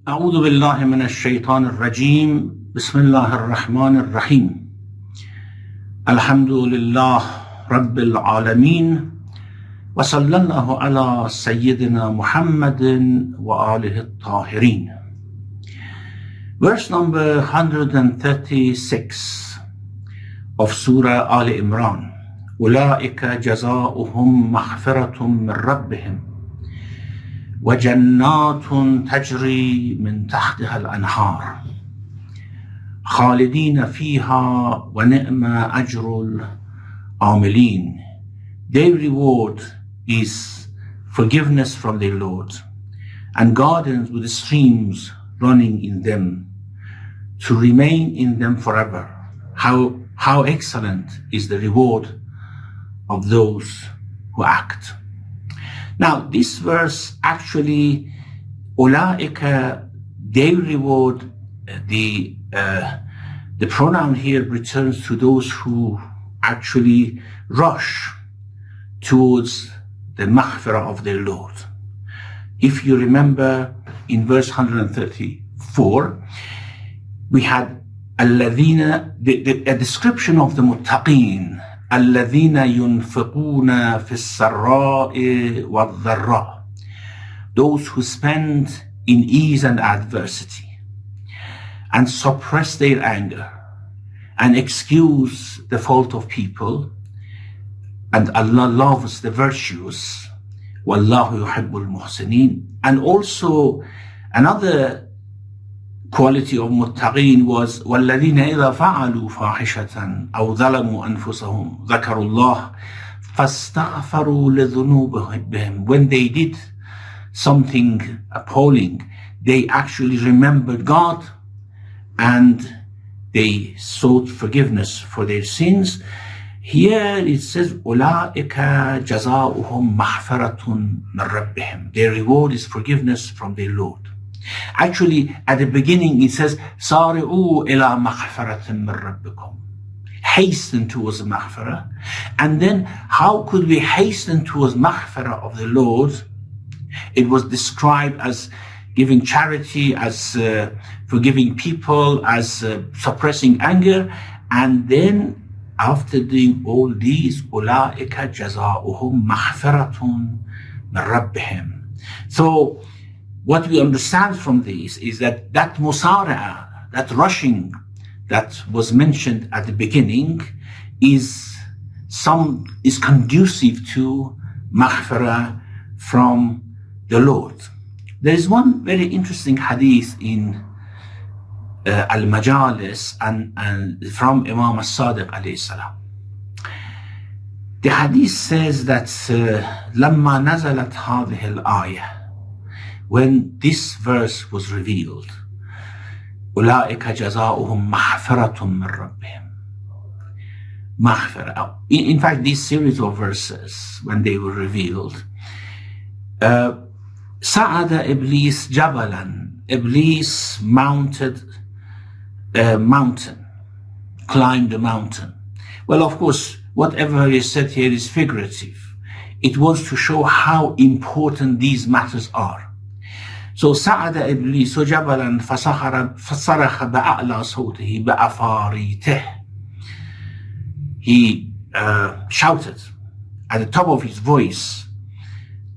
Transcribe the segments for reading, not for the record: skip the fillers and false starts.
أعوذ بالله من الشيطان الرجيم بسم الله الرحمن الرحيم الحمد لله رب العالمين وصلى الله على سيدنا محمد وآله الطاهرين. Verse number 136 of Surah Al Imran. أولئك جزاؤهم مغفرة من ربهم وجنات تجري من تحتها الأنهار خالدين فيها ونعم أجر العاملين. Their reward is forgiveness from their Lord and gardens with streams running in them to remain in them forever. How excellent is the reward of those who act. Now, this verse actually, ulaika, their reward, the pronoun here returns to those who actually rush towards the maghfirah of their Lord. If you remember in verse 134, we had alladhina, a description of the muttaqeen, الذين ينفقون في السراء والضراء, those who spend in ease and adversity and suppress their anger and excuse the fault of people, and Allah loves the virtuous. Wallahu yuhibbul muhsinin. And also another quality of muttaqeen was وَالَّذِينَ إِذَا فَعَلُوا فَاحِشَةً أَوْ ظَلَمُوا أَنفُسَهُمْ ذَكَرُوا اللَّهَ فَاسْتَغْفَرُوا لِذُنُوبِهِمْ. When they did something appalling, they actually remembered God and they sought forgiveness for their sins. Here it says أُولَٰئِكَ جَزَاؤُهُمْ مَغْفِرَةٌ مِّن رَبِّهِمْ. Their reward is forgiveness from their Lord. Actually, at the beginning it says سَارِعُوا إِلَىٰ مَغْفِرَةٍ مِّن رَبِّكُمْ. Hasten towards the maghfirah. And then how could we hasten towards maghfirah of the Lord? It was described as giving charity, as forgiving people, as suppressing anger. And then after doing all these, أُولَٰئِكَ جَزَاؤُهُمْ مَغْفِرَةٌ مِّن رَبِّهِمْ. So what we understand from this is that musara'a, that rushing that was mentioned at the beginning, is conducive to maghfirah from the Lord. There is one very interesting hadith in Al-Majalis and from Imam As-Sadiq alayhi salam. The hadith says that لما نزلت هذه الآية, when this verse was revealed, أولئك جزاؤهم مغفرة من ربهم. Maghfirah. In fact, this series of verses, when they were revealed, صعد إبليس جبلا. Iblis mounted a mountain, climbed a mountain. Well, of course, whatever is said here is figurative. It was to show how important these matters are. So صعد إبليس جبلا فصرخ بأعلى صوته بأفاريته. He shouted at the top of his voice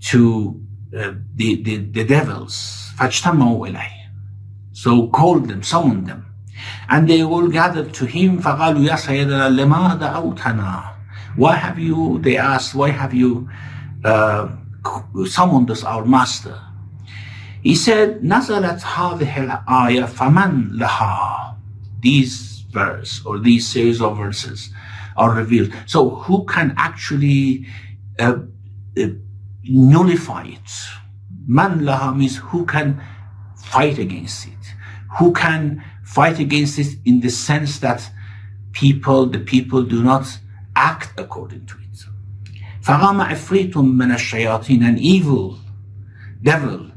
to the devils. فاجتمعوا إليه. So called them, summoned them. And they all gathered to him. فقالوا يا سيدنا لما دعوتنا. Why have you, they asked, why have you summoned us, our master? He said, نزلت هذه الآية فمن لها. These verse or these series of verses are revealed. So who can actually nullify it? Man laha means who can fight against it? Who can fight against it in the sense that the people do not act according to it? فَقَامَ عِفْرِيتٌ مِّنَ الشَّيَاطِينَ. An evil devil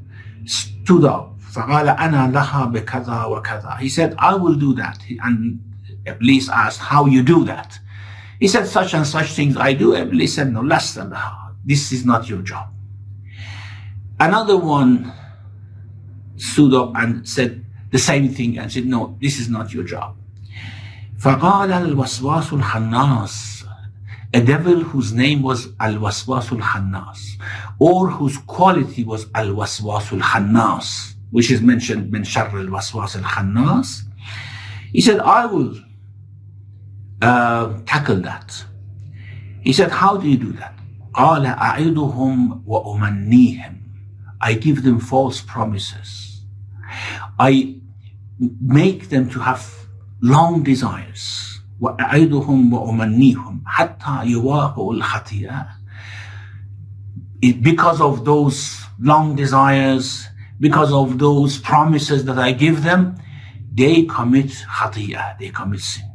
stood up. فَقَالَ أَنَا لَهَا بِكَذَا وَكَذَا. He said, I will do that. And Iblis asked, how you do that? He said, such and such things I do. Iblis said, no, less than that. This is not your job. Another one stood up and said the same thing and said, no, this is not your job. فقال الوسواس الخناس, a devil whose name was Al-Waswas al-Khannas, or whose quality was Al-Waswas al-Khannas, which is mentioned min sharr al-Waswas al-Khannas. He said, I will tackle that. He said, how do you do that? قال أعدهم وأمنيهم, I give them false promises. I make them to have long desires. وأعدهم وأمنيهم حتى يواقعوا الخطيئة. Because of those long desires, because of those promises that I give them, they commit khati'ah, they commit sin.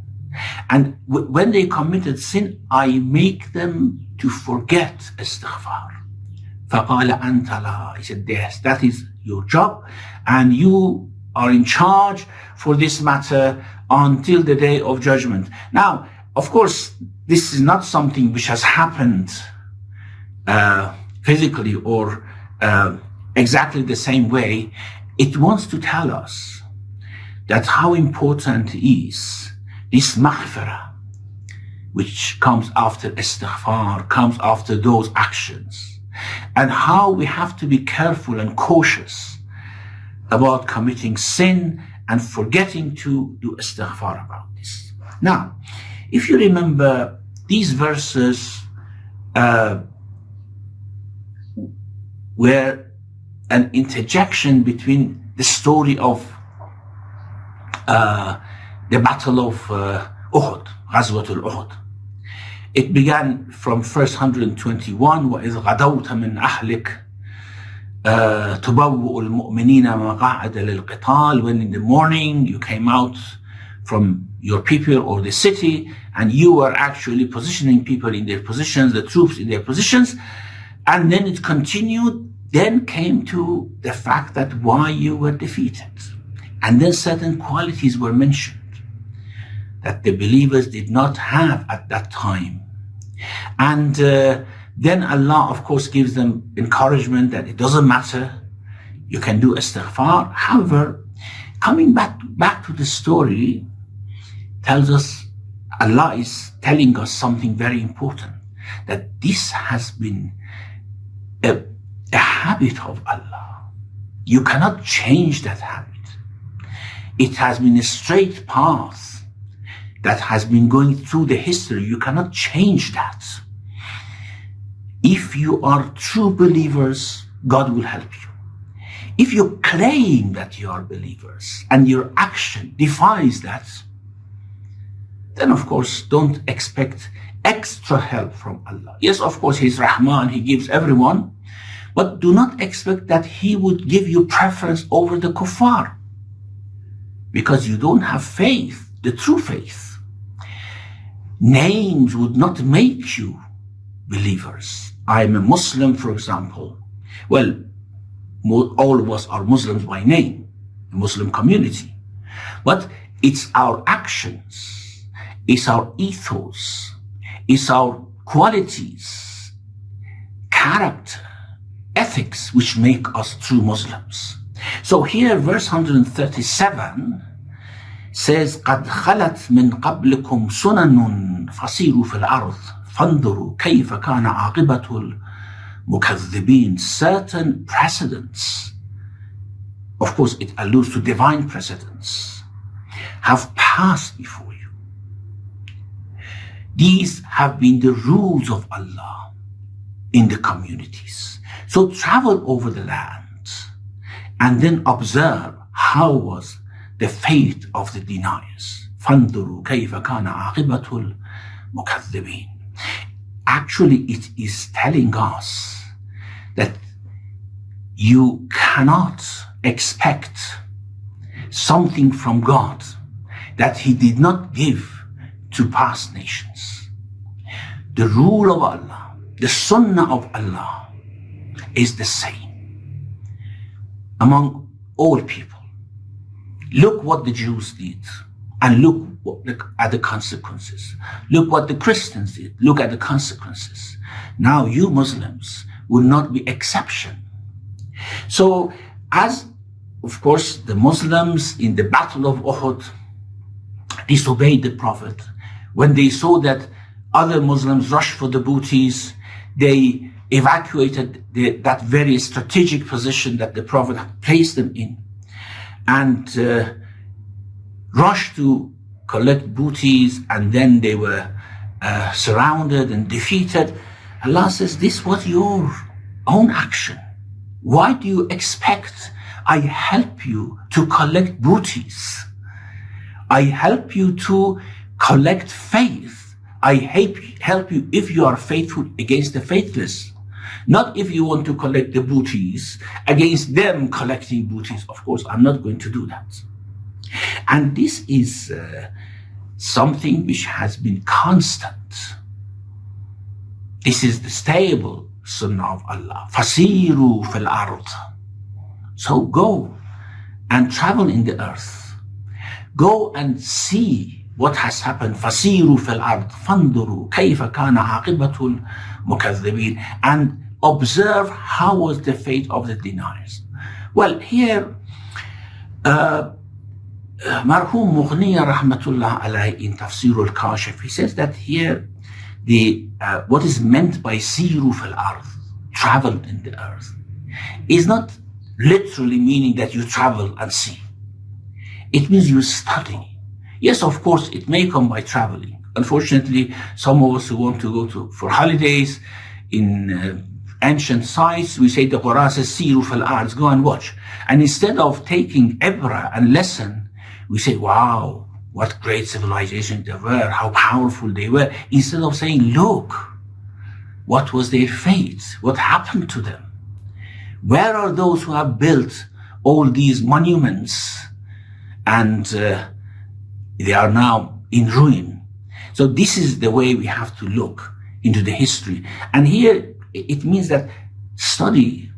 And when they committed sin, I make them to forget istighfar. فَقَالَ أَنْتَ لَا, he said, yes, that is your job, and you are in charge for this matter until the day of judgment. Now, of course, this is not something which has happened physically or exactly the same way. It wants to tell us that how important is this maghfirah, which comes after istighfar, comes after those actions, and how we have to be careful and cautious about committing sin and forgetting to do istighfar about this. Now, if you remember, these verses were an interjection between the story of the Battle of Uhud, Ghazwat al-Uhud. It began from verse 121, وَإِذْ غَدَوْتَ مِنْ أَهْلِكَ تُبَوِّئُ الْمُؤْمِنِينَ مَقَاعِدَ لِلْقِتَالِ, when in the morning you came out from your people or the city and you were actually positioning people in their positions, the troops in their positions, and then it continued, then came to the fact that why you were defeated. And then certain qualities were mentioned that the believers did not have at that time. And then Allah, of course, gives them encouragement that it doesn't matter, you can do istighfar. However, coming back to the story, tells us, Allah is telling us something very important, that this has been a habit of Allah. You cannot change that habit. It has been a straight path that has been going through the history. You cannot change that. If you are true believers, God will help you. If you claim that you are believers and your action defies that, then of course don't expect extra help from Allah. Yes, of course, He's Rahman, He gives everyone, but do not expect that He would give you preference over the kuffar, because you don't have faith, the true faith. Names would not make you believers. I am a Muslim, for example. Well, all of us are Muslims by name, a Muslim community. But it's our actions, it's our ethos, it's our qualities, character, ethics, which make us true Muslims. So here, verse 137 says, قَدْ خَلَتْ مِنْ قَبْلِكُمْ سُنَنٌ فَصِيرُوا فِي الْأَرْضِ فَانْظُرُوا كَيْفَ كَانَ عَاقِبَةُ الْمُكَذِّبِينَ. Certain precedents, of course it alludes to divine precedents, have passed before you. These have been the rules of Allah in the communities. So travel over the land and then observe how was the fate of the deniers. فَانْظُرُوا كَيْفَ كَانَ عَاقِبَةُ الْمُكَذِّبِينَ. Actually, it is telling us that you cannot expect something from God that He did not give to past nations. The rule of Allah, the sunnah of Allah is the same among all people. Look what the Jews did, and look at the consequences. Look what the Christians did. Look at the consequences. Now you Muslims will not be exception. So as of course, the Muslims in the Battle of Uhud disobeyed the Prophet. When they saw that other Muslims rushed for the booties, they evacuated that very strategic position that the Prophet had placed them in, and rushed to collect booties, and then they were surrounded and defeated. Allah says, this was your own action. Why do you expect I help you to collect booties? I help you to collect faith. I help you if you are faithful against the faithless. Not if you want to collect the booties against them collecting booties. Of course, I'm not going to do that. And this is something which has been constant. This is the stable sunnah of Allah. Fasiru fil ard. So go and travel in the earth. Go and see what has happened. Fasiru fil ard. Fanduru kayfa kana aqibatul mukaththibin. And observe how was the fate of the deniers. Well, here, Marhum Mughniya rahmatullah alayhi in Tafsir al-Kashif, he says that here what is meant by siru fil ard, travel in the earth, is not literally meaning that you travel and see. It means you study. Yes, of course, it may come by traveling. Unfortunately, some of us who want to go for holidays in ancient sites, we say the Quran says siru fil ard, go and watch. And instead of taking ibra and lesson, we say, wow, what great civilization they were, how powerful they were. Instead of saying, look, what was their fate? What happened to them? Where are those who have built all these monuments and they are now in ruin? So this is the way we have to look into the history. And here it means that study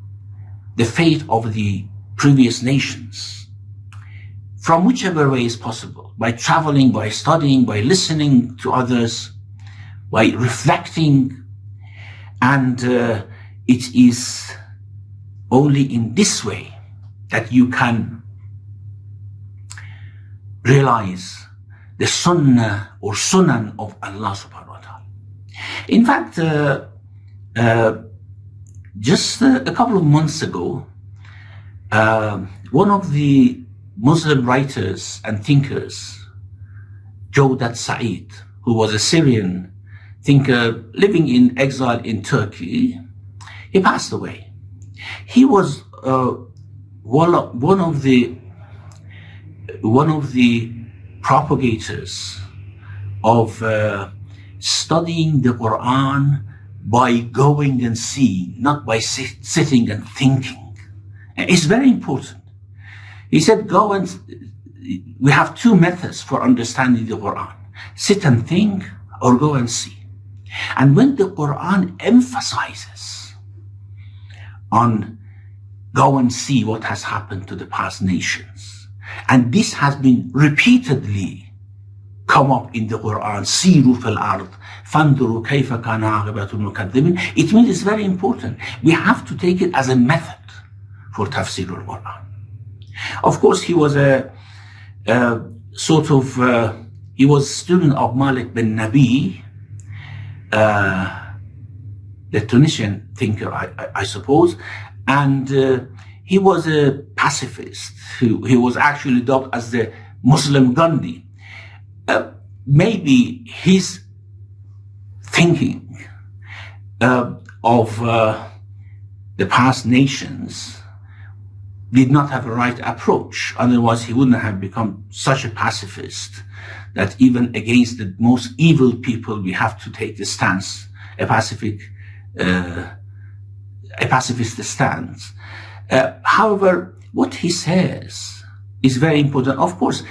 the fate of the previous nations from whichever way is possible, by traveling, by studying, by listening to others, by reflecting. And it is only in this way that you can realize the sunnah or sunan of Allah subhanahu wa ta'ala. In fact, just a couple of months ago, one of the Muslim writers and thinkers, Jawdat Sa'id, who was a Syrian thinker living in exile in Turkey, he passed away. He was one of the propagators of studying the Quran by going and seeing, not by sitting and thinking. It's very important. He said, we have two methods for understanding the Quran. Sit and think, or go and see. And when the Quran emphasizes on go and see what has happened to the past nations, and this has been repeatedly come up in the Quran, siru fil ard, fanduru kayfa kana aqibatul mukaththibin, it means it's very important. We have to take it as a method for Tafsir al-Quran. Of course, he was he was a student of Malik bin Nabi, the Tunisian thinker, I suppose, and he was a pacifist. He was actually dubbed as the Muslim Gandhi. Maybe his thinking of the past nations did not have a right approach. Otherwise, he wouldn't have become such a pacifist that even against the most evil people, we have to take the stance, a pacifist stance. However, what he says is very important. Of course,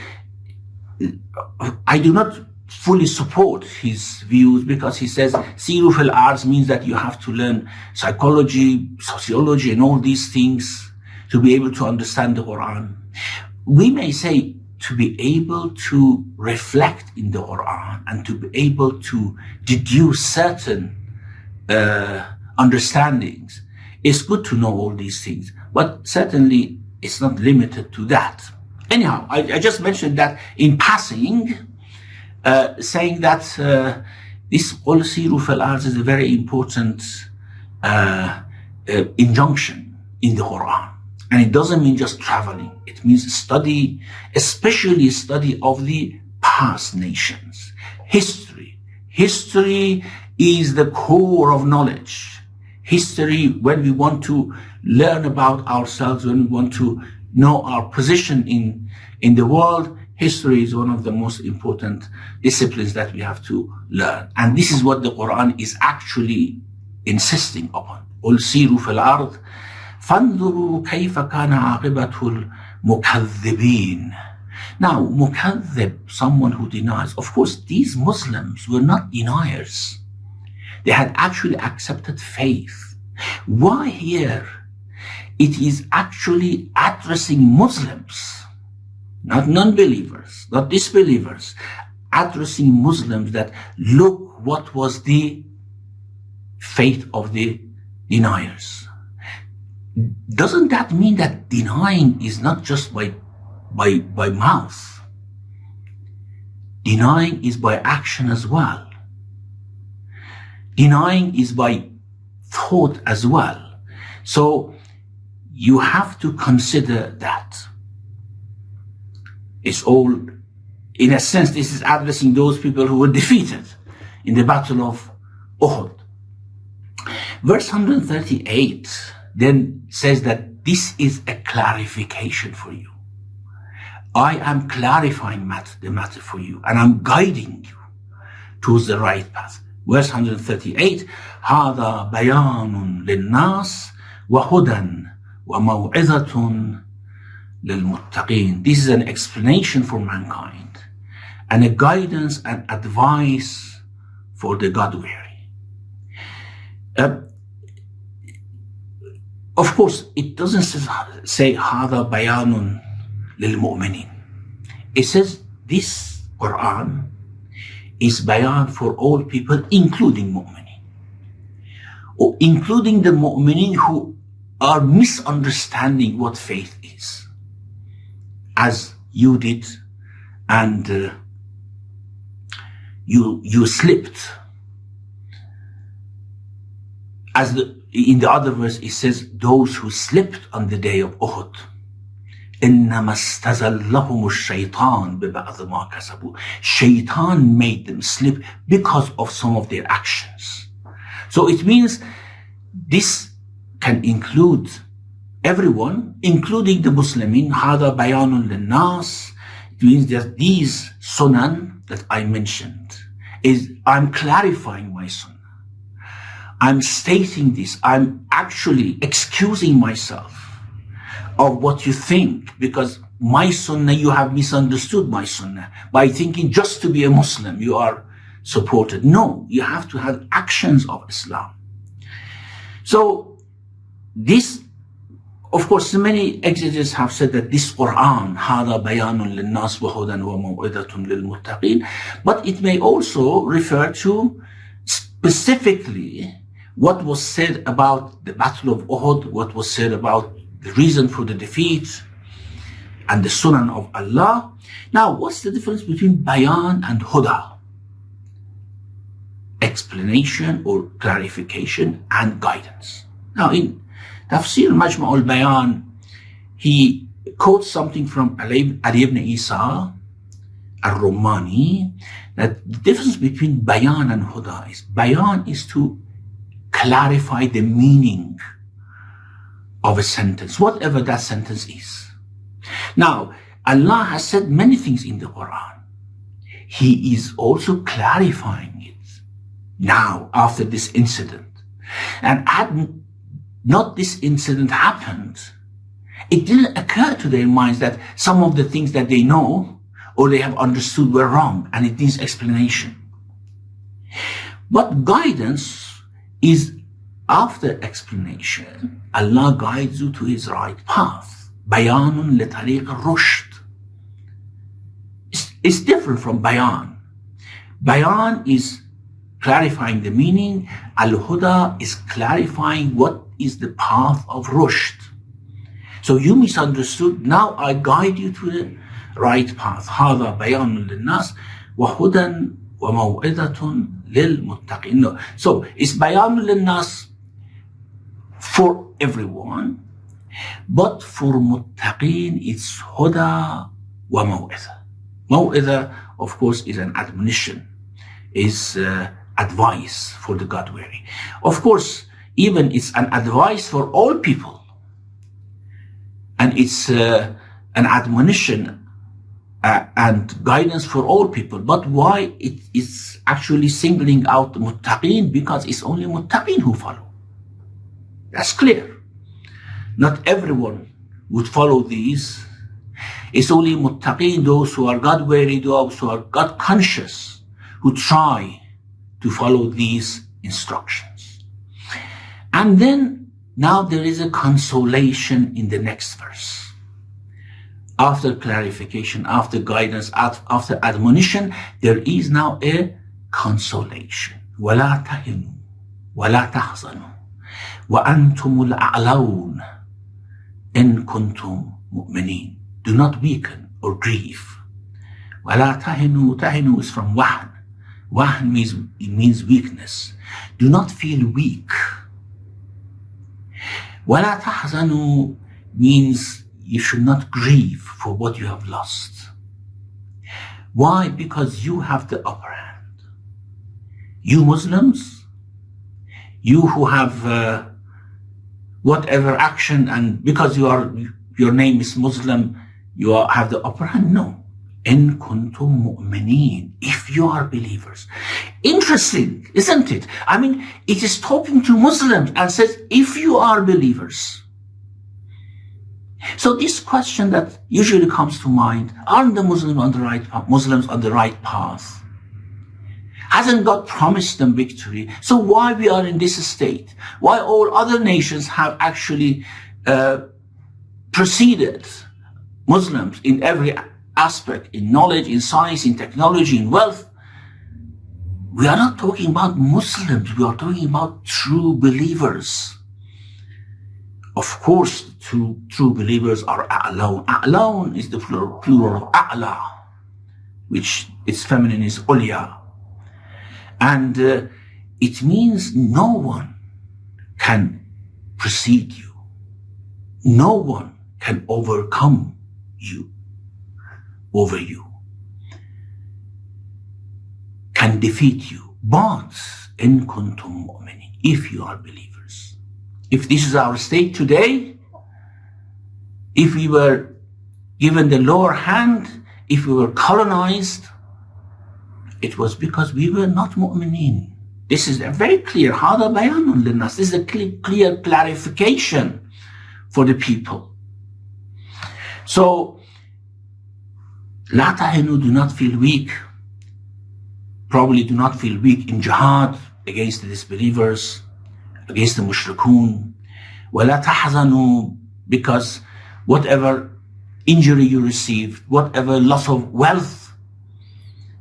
I do not fully support his views because he says siru fil ard means that you have to learn psychology, sociology, and all these things to be able to understand the Quran. We may say to be able to reflect in the Quran and to be able to deduce certain understandings. It's good to know all these things, but certainly it's not limited to that. Anyhow, I just mentioned that in passing, saying that this Qul Siru fil Ard is a very important injunction in the Quran. And it doesn't mean just traveling. It means study, especially study of the past nations. History. History is the core of knowledge. History, when we want to learn about ourselves, when we want to know our position in the world, history is one of the most important disciplines that we have to learn. And this is what the Quran is actually insisting upon. قُلْ سِيرُوا فِي الْأَرْضِ فَانْظُرُوا كَيْفَ كَانَ عَاقِبَةُ الْمُكَذِّبِينَ. Now, mukadhib, someone who denies. Of course, these Muslims were not deniers. They had actually accepted faith. Why here? It is actually addressing Muslims, not non-believers, not disbelievers, addressing Muslims that look what was the fate of the deniers. Doesn't that mean that denying is not just by mouth? Denying is by action as well. Denying is by thought as well. So you have to consider that. It's all, in a sense, this is addressing those people who were defeated in the Battle of Uhud. Verse 138 then says that this is a clarification for you. I am clarifying the matter for you, and I'm guiding you towards the right path. Verse 138, هذا بيان للناس وهدى وموعظة للمتقين. This is an explanation for mankind and a guidance and advice for the God-weary. Of course, it doesn't say هذا بيان للمؤمنين. It says this Quran is bayan for all people, including mu'minin, or including the mu'minin who are misunderstanding what faith is, as you did, and you slipped. As in the other verse, it says those who slipped on the day of Uhud. إِنَّمَا اسْتَزَلَّهُمُ الشَّيْطَانُ بِبَعْضِ مَا كَسَبُوا. Shaitan made them slip because of some of their actions. So it means this can include everyone, including the Muslimin. هَذَا بَيَانٌ لِلنَّاسِ. It means that these sunan that I mentioned, is I'm clarifying my sunnah. I'm stating this. I'm actually excusing myself of what you think, because my sunnah, you have misunderstood my sunnah by thinking just to be a Muslim you are supported. No, you have to have actions of Islam. So this, of course, many exegetes have said that this Quran, هذا بيان للناس وهدى وموعظة للمتقين, but it may also refer to specifically what was said about the Battle of Uhud, what was said about the reason for the defeat, and the Sunan of Allah. Now, what's the difference between bayan and huda? Explanation or clarification and guidance. Now, in Tafsir Majma' al-Bayan, he quotes something from Ali ibn Isa al-Rumani, that the difference between bayan and huda is, bayan is to clarify the meaning of a sentence, whatever that sentence is. Now, Allah has said many things in the Quran. He is also clarifying it now after this incident. And had not this incident happened, it didn't occur to their minds that some of the things that they know or they have understood were wrong, and it needs explanation. But guidance is after explanation. Allah guides you to His right path. Bayanun litariq al-rushd. It's different from bayan. Bayan is clarifying the meaning. Al-huda is clarifying what is the path of rushd. So you misunderstood. Now I guide you to the right path. هذا بيان للناس وهدى وموعظة للمتقين. No. So it's بيان للناس for everyone, but for muttaqin it's huda wa maw'idha. Maw'idha, of course, is an admonition, is advice for the God-wary. Of course, even it's an advice for all people, and it's an admonition and guidance for all people. But why it is actually singling out the muttaqin? Because it's only muttaqin who follow. That's clear. Not everyone would follow these. It's only muttaqin, those who are God-wary, those who are God-conscious, who try to follow these instructions. And then, now there is a consolation in the next verse. After clarification, after guidance, after admonition, there is now a consolation. وَلَا تَهِنُوا وَلَا تَحْزَنُوا وَأَنْتُمُ الْأَعْلَوْنَ إِن كُنْتُمْ مُؤْمِنِينَ. Do not weaken or grieve. وَلَا تَهِنُوا. Tahinu is from wahn. Wahn means weakness. Do not feel weak. وَلَا تَحْزَنُوا means you should not grieve for what you have lost. Why? Because you have the upper hand. You Muslims, you who have whatever action, and because your name is Muslim, you have the upper hand? No. إِن كُنْتُم مُؤْمِنِينَ. If you are believers. Interesting, isn't it? I mean, it is talking to Muslims and says, if you are believers. So this question that usually comes to mind, aren't the Muslims on the right path? Hasn't God promised them victory? So why we are in this state? Why all other nations have actually preceded Muslims in every aspect, in knowledge, in science, in technology, in wealth? We are not talking about Muslims, we are talking about true believers. Of course, true believers are a'laun. A'laun is the plural of a'la, which its feminine is ulya. And it means no one can precede you. No one can overcome you, over you, can defeat you. But in kuntum mu'minin, if you are believers. If this is our state today, if we were given the lower hand, if we were colonized, it was because we were not mu'minin. This is a very clear, هذا بيان للناس. This is a clear clarification for the people. So, لا تهنوا, do not feel weak. Probably do not feel weak in jihad against the disbelievers, against the mushrikun. وَلَا تَحْزَنُوا, because whatever injury you received, whatever loss of wealth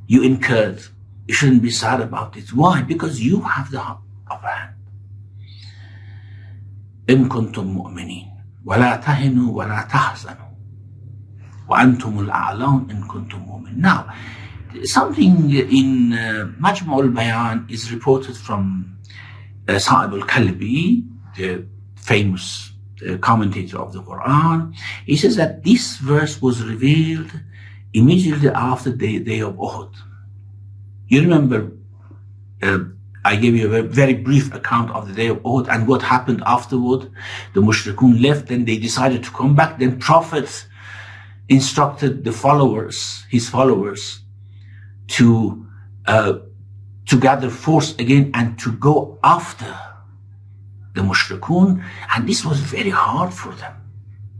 you incurred, you shouldn't be sad about it. Why? Because you have the upper hand. إِن كُنتُم مُؤْمِنِينَ وَلَا تَهِنُوا وَلَا تَحْزَنُوا وَأَنْتُمُ الْأَعْلَوْنَ إِن كُنتُم مُؤْمِنِينَ. Now, something in Majmu' al-Bayan is reported from Sa'ib al-Kalbi, the famous commentator of the Quran. He says that this verse was revealed immediately after the day of Uhud. You remember, I gave you a very brief account of the day of Uhud and what happened afterward. The mushrikun left, then they decided to come back. Then Prophet instructed the followers, his followers, to gather force again and to go after the mushrikun. And this was very hard for them.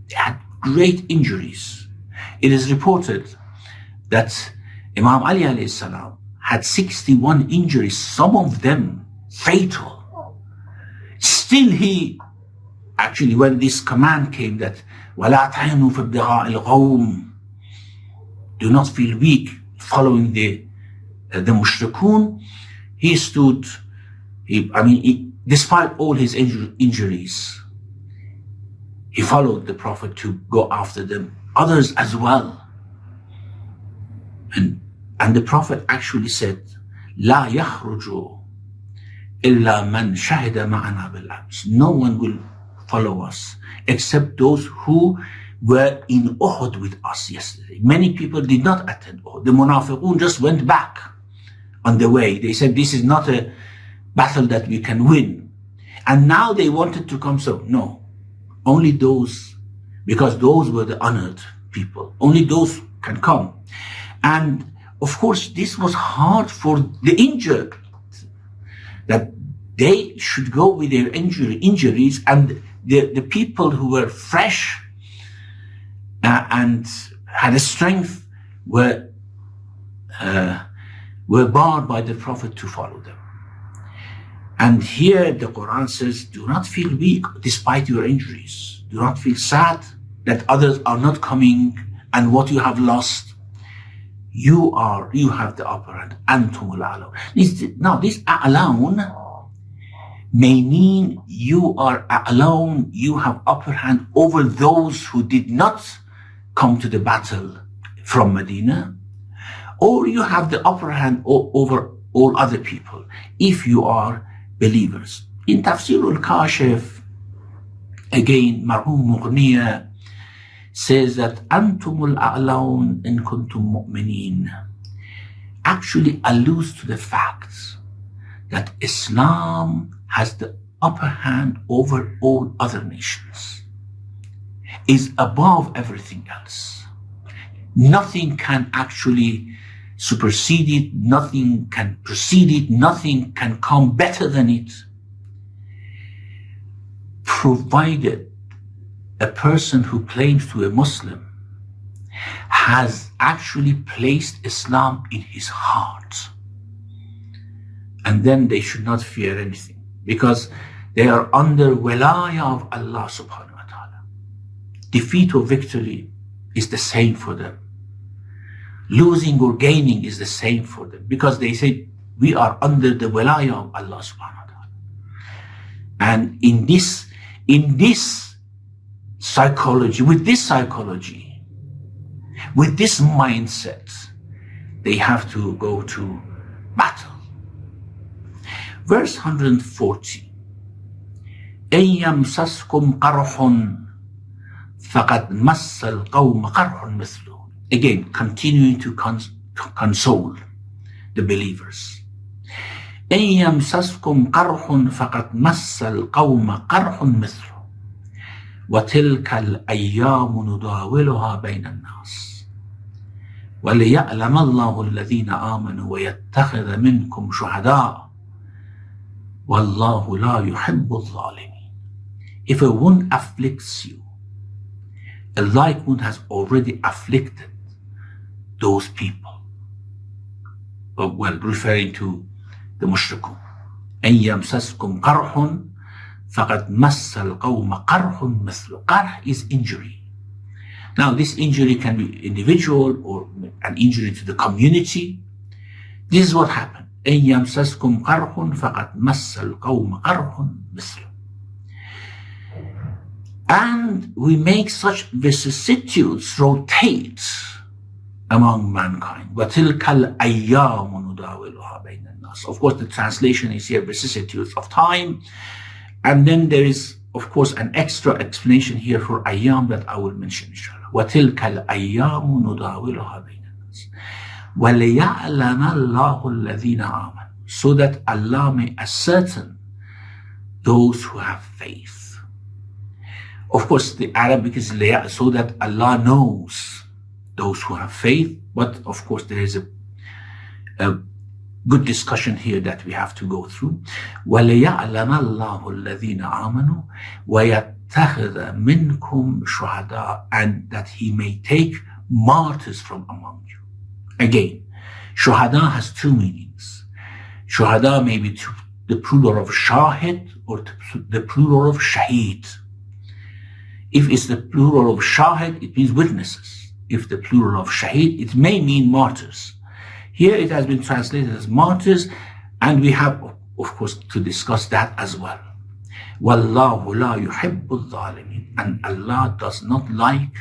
They had great injuries. It is reported that Imam Ali alayhi salam had 61 injuries, some of them fatal. Still he, actually when this command came that وَلَا تَهِنُوا فِي ابْتِغَاءِ الْقَوْمِ, do not feel weak following the mushrikun, he stood, despite all his injuries, he followed the Prophet to go after them, others as well. And the Prophet actually said, لا يخرج إلا من شهد معنا بالأمس. No one will follow us except those who were in Uhud with us yesterday. Many people did not attend Uhud. The Munafiqun just went back on the way. They said, this is not a battle that we can win. And now they wanted to come. So no, only those, because those were the honored people, only those can come. And of course, this was hard for the injured, that they should go with their injuries, and the people who were fresh and had a strength were barred by the Prophet to follow them. And here the Quran says, do not feel weak despite your injuries. Do not feel sad that others are not coming and what you have lost. You have the upper hand. Antumul a'laun. Now this a'laun may mean you are alone, you have upper hand over those who did not come to the battle from Medina, or you have the upper hand over all other people if you are believers. In Tafsir al-Kashif, again, Marhum Mughniya says that Antumul a'laun in kuntum mu'mineen actually alludes to the fact that Islam has the upper hand over all other nations, is above everything else. Nothing can actually supersede it, nothing can precede it, nothing can come better than it, provided a person who claims to be a Muslim has actually placed Islam in his heart. And then they should not fear anything, because they are under wilaya of Allah subhanahu wa ta'ala. Defeat or victory is the same for them. Losing or gaining is the same for them, because they say we are under the wilaya of Allah subhanahu wa ta'ala. And in this psychology, with this mindset, they have to go to battle. Verse 140. إن يمسسكم قرح فقد مس القوم قرح مثله. Again, continuing to console the believers. إن يمسسكم قرح فقد مس القوم قرح مثله وتلك الأيام نداولها بين الناس وليعلم الله الذين آمنوا ويتخذ منكم شهداء والله لا يحب الظالمين. If a wound afflicts you, a like wound has already afflicted those people. Well, referring to the mushrikun. أن يمسسكم قرح فقد مس القوم قرح مثله. قرح is injury. Now this injury can be individual or an injury to the community. This is what happened. أن يمسسكم قرح فقد مس القوم قرح مثله. And we make such vicissitudes rotate among mankind. وَتِلْكَ الْأَيَّامُ نُدَاوِلُهَا بَيْنَ النَّاسِ. Of course, the translation is here vicissitudes of time. And then there is, of course, an extra explanation here for ayyam that I will mention, inshallah. وَتِلْكَ الْأَيَّامُ نُدَاوِلُهَا بَيْنَ النَّاسِ وَلِيَعْلَمَ اللَّهُ الَّذِينَ آمَنُوا. So that Allah may ascertain those who have faith. Of course, the Arabic is so that Allah knows those who have faith. But of course, there is a good discussion here that we have to go through. وَلِيَعْلَمَ اللَّهُ الَّذِينَ آمَنُوا وَيَتَّخِذَ مِنْكُمْ شُهَدَاءَ. And that He may take martyrs from among you. Again, shuhada has two meanings. Shuhada may be the plural of shahid or the plural of shaheed. If it's the plural of shahid, it means witnesses. If the plural of shaheed, it may mean martyrs. Here it has been translated as martyrs, and we have, of course, to discuss that as well. وَاللَّهُ لَا يُحِبُّ الظَّالِمِينَ. And Allah does not like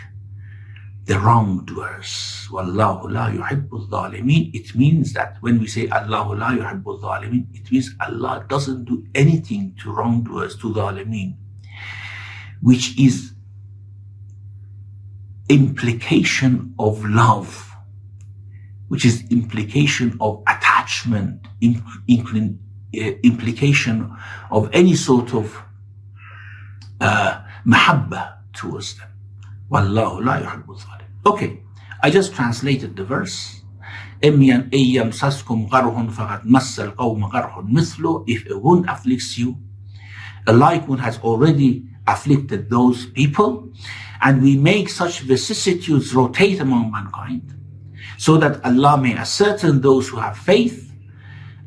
the wrongdoers. وَاللَّهُ لَا يُحِبُّ الظَّالِمِينَ. It means that when we say Allah لَا يُحِبُّ الظَّالِمِينَ, it means Allah doesn't do anything to wrongdoers, to ظالمين, which is implication of love, which is implication of attachment, implication of any sort of mahabba towards them. Wallahu la yuhibbul zalim. Okay, I just translated the verse. If a wound afflicts you, a like one has already afflicted those people, and we make such vicissitudes rotate among mankind, so that Allah may ascertain those who have faith,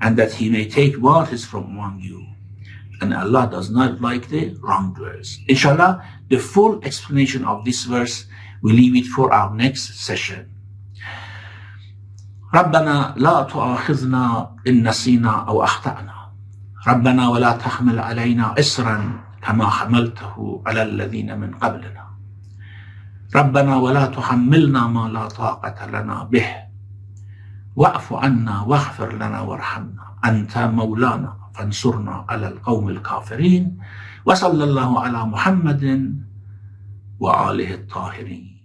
and that He may take martyrs from among you. And Allah does not like the wrongdoers. Inshallah, the full explanation of this verse, we leave it for our next session. ربنا لا تؤاخذنا إن نسينا أو أخطأنا ربنا ولا تحمل علينا إصرا كما حملته على الذين من قبلنا ربنا ولا تحملنا ما لا طاقة لنا به واعف عنا واغفر لنا وارحمنا أنت مولانا فانصرنا على القوم الكافرين وصلى الله على محمد وآله الطاهرين.